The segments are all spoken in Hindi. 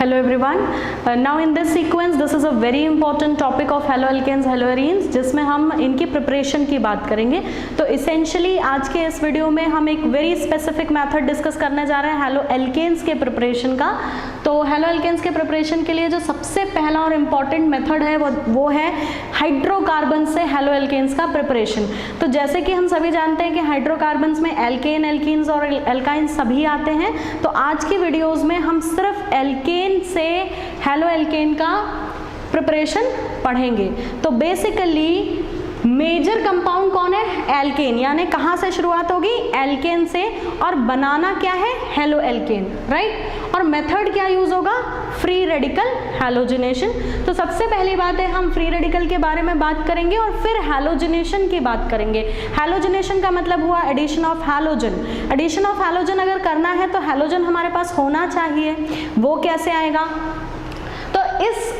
Hello everyone. Now in this sequence this is a very important topic of haloalkanes haloarenes जिसमें हम इनकी प्रिपरेशन की बात करेंगे। तो इसेंशियली आज के इस वीडियो में हम एक वेरी स्पेसिफिक मेथड डिस्कस करने जा रहे हैं हैलोएल्केन्स के प्रिपरेशन का। तो हैलोएल्केन्स के प्रिपरेशन के लिए जो सबसे पहला और इम्पॉर्टेंट मेथड है वो है हाइड्रोकार्बन से हैलोएल्केन्स का प्रिपरेशन। तो जैसे कि हम सभी जानते हैं कि हाइड्रोकार्बन्स में एल्केन एल्कीन्स और एल्काइंस सभी आते हैं। तो आज की वीडियोज़ में हम सिर्फ एल्केन से हैलोएल्केन का प्रिपरेशन पढ़ेंगे। तो बेसिकली मेजर कंपाउंड कौन है? एल्केन, यानी कहाँ से शुरुआत होगी? एल्केन से, और बनाना क्या है? Haloalkane, right. और मेथड क्या यूज होगा? Free radical halogenation. तो सबसे पहली बात है हम फ्री रेडिकल के बारे में बात करेंगे और फिर हैलोजिनेशन की बात करेंगे। हैलोजिनेशन का मतलब हुआ addition of halogen. Addition of halogen अगर करना है तो हैलोजन हमारे पास होना चाहिए, वो कैसे आएगा? तो इस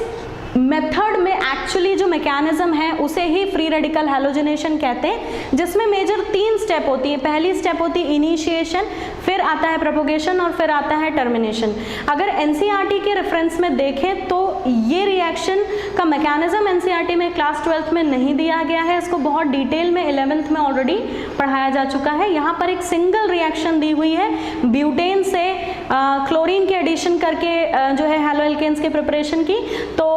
मेथड में एक्चुअली जो मैकेनिज्म है उसे ही फ्री रेडिकल हैलोजिनेशन कहते हैं, जिसमें मेजर 3 स्टेप होती है। पहली स्टेप होती है इनिशिएशन, फिर आता है प्रोपोगेशन और फिर आता है टर्मिनेशन। अगर एनसीईआरटी के रेफरेंस में देखें तो ये रिएक्शन का मैकेनिज्म एनसीईआरटी में क्लास 12th में नहीं दिया गया है, इसको बहुत डिटेल में 11th में ऑलरेडी पढ़ाया जा चुका है। यहाँ पर एक सिंगल रिएक्शन दी हुई है ब्यूटेन से क्लोरीन के एडिशन करके जो है हैलोएल्केन्स के प्रिपरेशन की। तो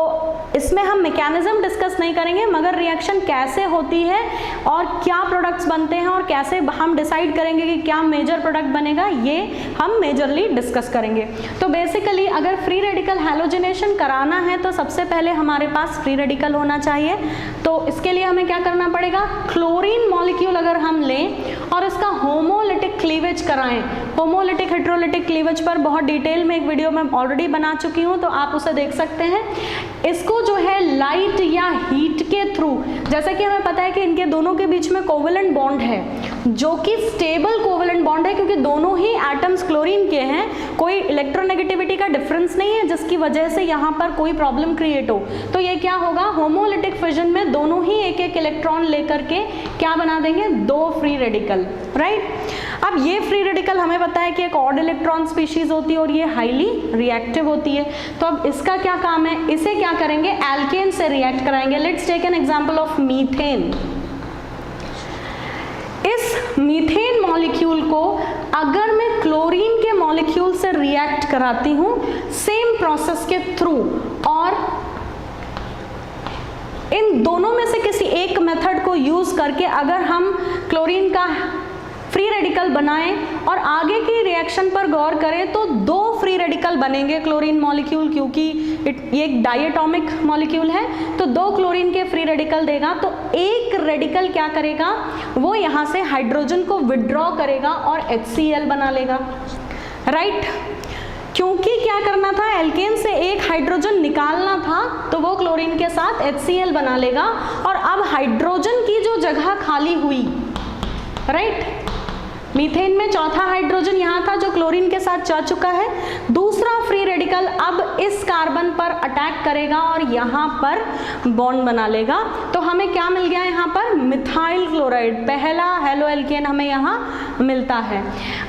इसमें हम मैकेनिज्म डिस्कस नहीं करेंगे, मगर रिएक्शन कैसे होती है और क्या प्रोडक्ट्स बनते हैं और कैसे हम डिसाइड करेंगे कि क्या मेजर प्रोडक्ट बनेगा, ये हम मेजरली डिस्कस करेंगे। तो बेसिकली अगर फ्री रेडिकल हैलोजिनेशन कराना है तो सबसे पहले हमारे पास फ्री रेडिकल होना चाहिए। तो इसके लिए हमें क्या करना पड़ेगा? क्लोरीन मॉलिक्यूल अगर हम लें और इसका होमोलिटिक क्लीवेज कराएं, होमोलिटिक हेट्रोलिटिक क्लीवेज पर बहुत डिटेल में एक वीडियो में ऑलरेडी बना चुकी हूँ, तो आप उसे देख सकते हैं। इसको जो है लाइट या हीट के थ्रू, जैसे कि हमें पता है कि इनके दोनों के बीच में कोवेलेंट बॉन्ड है जो कि स्टेबल कोवेलेंट बॉन्ड है, क्योंकि दोनों ही एटम्स क्लोरीन के हैं, कोई इलेक्ट्रोनेगेटिविटी का डिफरेंस नहीं है जिसकी वजह से यहाँ पर कोई प्रॉब्लम क्रिएट हो। तो ये क्या होगा? होमोलिटिक फिजन में दोनों ही एक एक इलेक्ट्रॉन लेकर के क्या बना देंगे? 2 फ्री रेडिकल, राइट। अब ये फ्री रेडिकल हमें पता है कि एक ऑड इलेक्ट्रॉन स्पीशीज होती है और ये हाईली रिएक्टिव होती है। तो अब इसका क्या काम है? इसे क्या करेंगे? एल्केन से रिएक्ट कराएंगे। Let's take an example of methane. इस मीथेन मॉलिक्यूल को अगर मैं क्लोरीन के मॉलिक्यूल से रिएक्ट कराती हूं सेम प्रोसेस के थ्रू, और इन दोनों में से किसी एक मेथड को यूज करके अगर हम क्लोरीन का फ्री रेडिकल बनाएं और आगे की रिएक्शन पर गौर करें तो 2 फ्री रेडिकल बनेंगे क्लोरीन मॉलिक्यूल, क्योंकि ये एक डायटोमिक मॉलिक्यूल है। तो 2 क्लोरीन के फ्री रेडिकल देगा, तो एक रेडिकल क्या करेगा? वो यहाँ से हाइड्रोजन को विड्रॉ करेगा और HCl बना लेगा, राइट। क्योंकि क्या करना था? एल्केन से एक हाइड्रोजन निकालना था, तो वो क्लोरीन के साथ HCl बना लेगा। और अब हाइड्रोजन की जो जगह खाली हुई, राइट, मीथेन में चौथा हाइड्रोजन यहाँ था जो क्लोरीन के साथ जा चुका है। दूसरा फ्री रेडिकल अब इस कार्बन पर अटैक करेगा और यहाँ पर बॉन्ड बना लेगा। तो हमें क्या मिल गया यहाँ पर? मिथाइल क्लोराइड, पहला हैलोएल्केन हमें यहाँ मिलता है।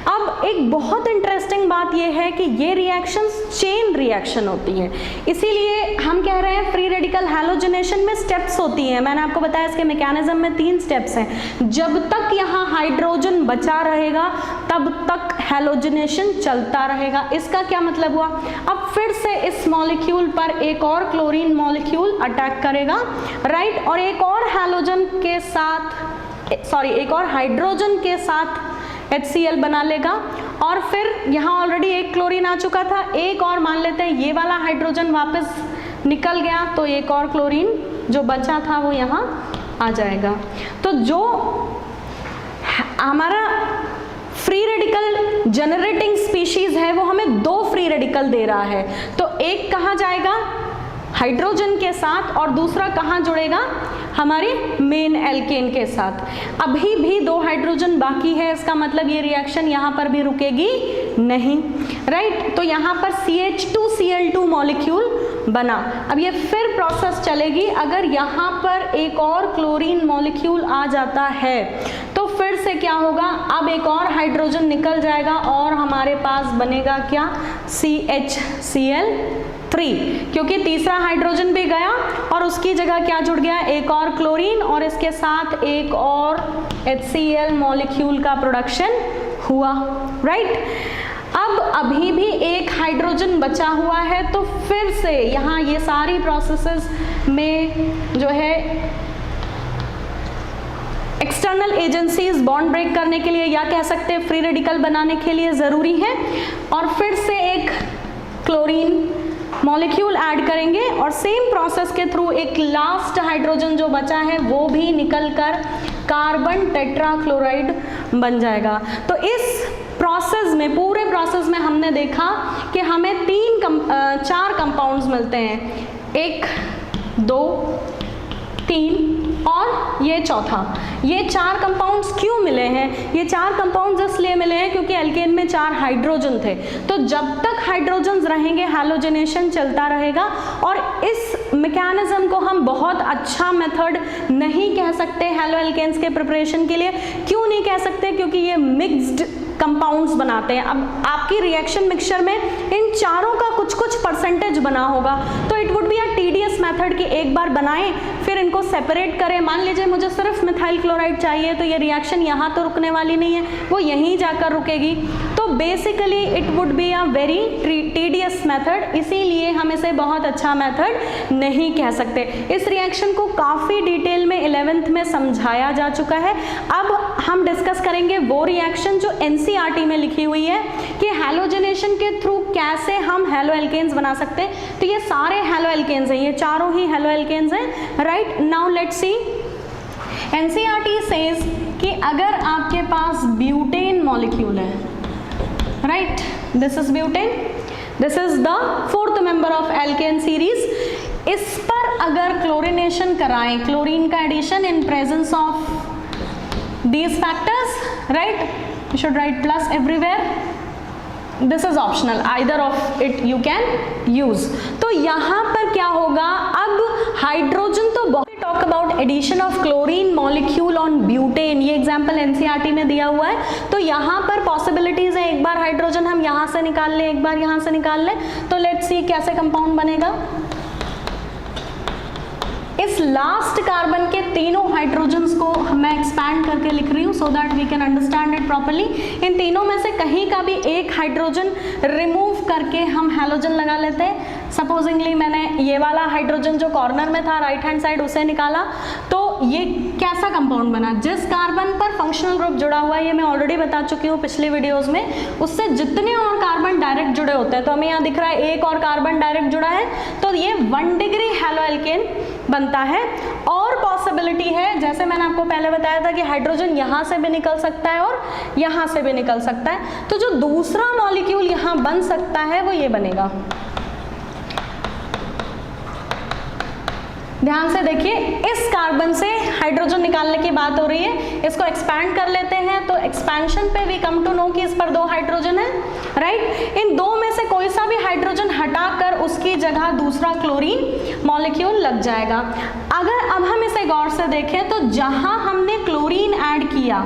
अब एक बहुत इंटरेस्टिंग बात यह है कि ये रिएक्शंस चेन रिएक्शन होती है, इसीलिए हम कह रहे हैं फ्री रेडिकल हैलोजिनेशन में स्टेप्स होती हैं। मैंने आपको बताया इसके मैकेनिज्म में 3 स्टेप्स हैं। जब तक यहाँ हाइड्रोजन बचा रहेगा तब तक हैलोजिनेशन चलता रहेगा। इसका क्या मतलब हुआ? अब फिर से इस मॉलिक्यूल पर एक और क्लोरीन मॉलिक्यूल अटैक करेगा, राइट, और एक और हैलोजन के साथ, सॉरी, एक और हाइड्रोजन के साथ HCl बना लेगा। और फिर यहाँ ऑलरेडी एक क्लोरीन आ चुका था, एक और मान लेते हैं ये वाला हाइड्रोजन वापस निकल गया, तो एक और क्लोरीन जो बचा था वो यहाँ आ जाएगा। तो जो हमारा फ्री रेडिकल जनरेटिंग स्पीशीज है वो हमें 2 फ्री रेडिकल दे रहा है। तो एक कहाँ जाएगा? हाइड्रोजन के साथ, और दूसरा कहाँ जुड़ेगा? हमारे मेन एल्केन के साथ। अभी भी 2 हाइड्रोजन बाकी है, इसका मतलब ये रिएक्शन यहाँ पर भी रुकेगी नहीं, राइट। तो यहाँ पर CH2Cl2 मॉलिक्यूल बना। अब ये फिर प्रोसेस चलेगी। अगर यहाँ पर एक और क्लोरीन मॉलिक्यूल आ जाता है तो फिर से क्या होगा, अब एक और हाइड्रोजन निकल जाएगा और हमारे पास बनेगा क्या, CHCl3, क्योंकि तीसरा हाइड्रोजन भी गया और उसकी जगह क्या जुड़ गया, एक और क्लोरीन और इसके साथ एक और HCl मॉलिक्यूल का प्रोडक्शन हुआ, राइट। अब अभी भी एक हाइड्रोजन बचा हुआ है, तो फिर से यहाँ ये सारी प्रोसेसेस में जो है एक्सटर्नल एजेंसीज बॉन्ड ब्रेक करने के लिए या कह सकते हैं फ्री रेडिकल बनाने के लिए ज़रूरी है, और फिर से एक क्लोरीन मॉलिक्यूल ऐड करेंगे और सेम प्रोसेस के थ्रू एक लास्ट हाइड्रोजन जो बचा है वो भी निकलकर कार्बन टेट्राक्लोराइड बन जाएगा। तो इस प्रोसेस में, पूरे प्रोसेस में हमने देखा कि हमें 4 कंपाउंड्स मिलते हैं, 1, 2, 3 और ये चौथा। ये 4 कंपाउंड्स क्यों मिले हैं, ये 4 कंपाउंड्स इसलिए मिले हैं क्योंकि एल्केन में 4 हाइड्रोजन थे। तो जब तक हाइड्रोजन्स रहेंगे हैलोजनेशन चलता रहेगा, और इस मैकेनिज्म को हम बहुत अच्छा मेथड नहीं कह सकते हैलो एल्केन्स के प्रिपरेशन के लिए। क्यों नहीं कह सकते, क्योंकि ये मिक्स्ड कंपाउंड्स बनाते हैं। अब आपकी रिएक्शन मिक्सचर में इन चारों का कुछ कुछ परसेंटेज बना होगा, तो it would be a tedious method कि एक बार बनाएं फिर इनको सेपरेट करें। मान लीजिए मुझे सिर्फ मिथाइल क्लोराइड चाहिए, तो ये रिएक्शन यहाँ तो रुकने वाली नहीं है, वो यहीं जाकर रुकेगी। तो basically it would be a very tedious method, इसीलिए हम इसे बहुत अच्छा मेथड नहीं कह सकते। इस रिएक्शन को काफ़ी डिटेल में 11th में समझाया जा चुका है। अब हम डिस्कस करेंगे वो रिएक्शन जो NCERT में लिखी हुई है कि हैलोजनेशन के थ्रू कैसे हम हैलो एल्केन्स बना सकते हैं। तो ये सारे हैलो एल्केन्स हैं, ये चारों ही हैलो एल्केन्स हैं, right. Now let's see, NCERT says कि अगर आपके पास ब्यूटेन मॉलिक्यूल है, right, this is butane, this is the 4th member of alkane series. इस पर अगर क्लोरिनेशन कराएं, क्लोरीन का addition in presence of these factors, right, you should write plus everywhere, this is optional, either of it you can use। तो यहाँ पर क्या होगा, अब हाइड्रोजन तो बहुत talk about addition of chlorine molecule on butane, ये एग्जांपल NCERT में दिया हुआ है। तो यहाँ पर पॉसिबिलिटीज है, एक बार हाइड्रोजन हम यहाँ से निकाल लें, एक बार यहाँ से निकाल लें। तो लेट्स सी कैसे कंपाउंड बनेगा। इस लास्ट कार्बन के तीनों हाइड्रोजन्स को मैं एक्सपैंड करके लिख रही हूँ so that we can understand it properly. इन तीनों में से कहीं का भी एक हाइड्रोजन रिमूव करके हम हैलोजन लगा लेते हैं। सपोजिंगली मैंने ये वाला हाइड्रोजन जो कॉर्नर में था राइट हैंड साइड उसे निकाला, तो ये कैसा कंपाउंड बना, जिस कार्बन पर फंक्शनल ग्रुप जुड़ा हुआ है, ये मैं ऑलरेडी बता चुकी हूँ पिछले वीडियोज़ में, उससे जितने और कार्बन डायरेक्ट जुड़े होते हैं, तो हमें यहाँ दिख रहा है एक और कार्बन डायरेक्ट जुड़ा है, तो ये 1 डिग्री हैलो एल्केन बनता है। और पॉसिबिलिटी है, जैसे मैंने आपको पहले बताया था कि हाइड्रोजन यहाँ से भी निकल सकता है और यहाँ से भी निकल सकता है, तो जो दूसरा मॉलिक्यूल यहाँ बन सकता है वो ये बनेगा। ध्यान से देखिए, इस कार्बन से हाइड्रोजन निकालने की बात हो रही है, इसको एक्सपैंड कर लेते हैं, तो एक्सपेंशन पे वी कम टू नो कि इस पर 2 हाइड्रोजन है, राइट। इन 2 में से कोई सा भी हाइड्रोजन हटाकर उसकी जगह दूसरा क्लोरीन मॉलिक्यूल लग जाएगा। अगर अब हम इसे गौर से देखें तो जहां हमने क्लोरीन ऐड किया,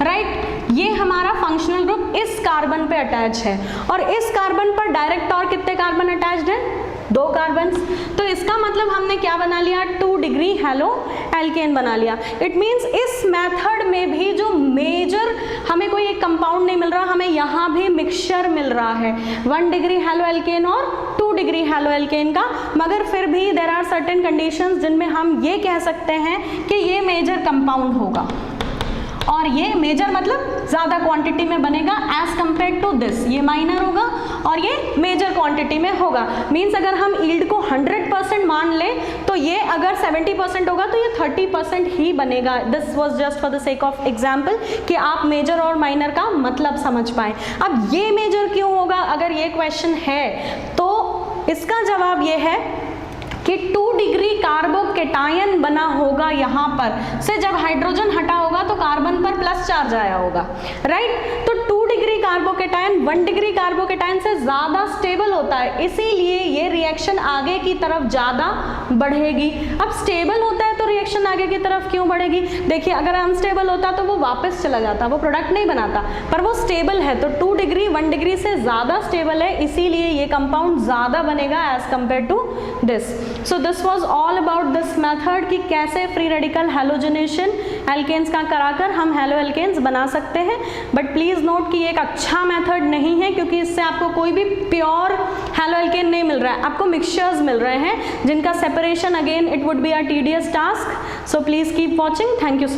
राइट, ये हमारा फंक्शनल ग्रुप इस कार्बन पे अटैच है, और इस कार्बन पर डायरेक्ट और कितने कार्बन अटैच्ड है, 2 कार्बन्स। तो इसका मतलब हमने क्या बना लिया, 2 डिग्री हैलो एल्केन बना लिया। इट मीन्स इस मेथड में भी जो मेजर हमें कोई एक कंपाउंड नहीं मिल रहा, हमें यहाँ भी मिक्सचर मिल रहा है 1 डिग्री हैलो एल्केन और 2 डिग्री हैलो एल्केन का। मगर फिर भी देयर आर सर्टेन कंडीशंस जिनमें हम ये कह सकते हैं कि ये मेजर कंपाउंड होगा, और ये मेजर मतलब ज़्यादा क्वांटिटी में बनेगा एज कम्पेयर टू दिस, ये माइनर होगा और ये मेजर क्वांटिटी में होगा। मीन्स अगर हम यील्ड को 100% मान लें तो ये अगर 70% होगा तो ये 30% ही बनेगा। This was just for the sake of example कि आप मेजर और माइनर का मतलब समझ पाए। अब ये मेजर क्यों होगा, अगर ये क्वेश्चन है तो इसका जवाब ये है कि 2 डिग्री कार्बोकेटायन बना होगा यहाँ पर से, जब हाइड्रोजन हटा होगा तो कार्बन पर प्लस चार्ज आया होगा, राइट। तो 2 डिग्री कार्बोकेटायन 1 डिग्री कार्बोकेटायन से ज़्यादा स्टेबल होता है, इसीलिए ये रिएक्शन आगे की तरफ ज़्यादा बढ़ेगी। अब स्टेबल होता है है तो रिएक्शन आगे की तरफ क्यों बढ़ेगी? देखिए अगर अनस्टेबल होता तो वो वापस चला जाता, वो प्रोडक्ट नहीं बनाता, पर वो स्टेबल है तो 2 डिग्री 1 डिग्री से ज़्यादा स्टेबल है, इसीलिए ये कंपाउंड ज़्यादा बनेगा as compare to this. So this was all about this method कि कैसे फ्री रेडिकल हैलोजनेशन एल्केन्स का कराकर हम हेलो एल्केन्स बना सकते हैं। बट प्लीज़ नोट कि ये एक अच्छा मेथड नहीं है, क्योंकि इससे आपको कोई भी प्योर हेलो एल्केन नहीं मिल रहा है, आपको मिक्सचर्स मिल रहे हैं जिनका separation again it would be a tedious task. So please keep watching. Thank you.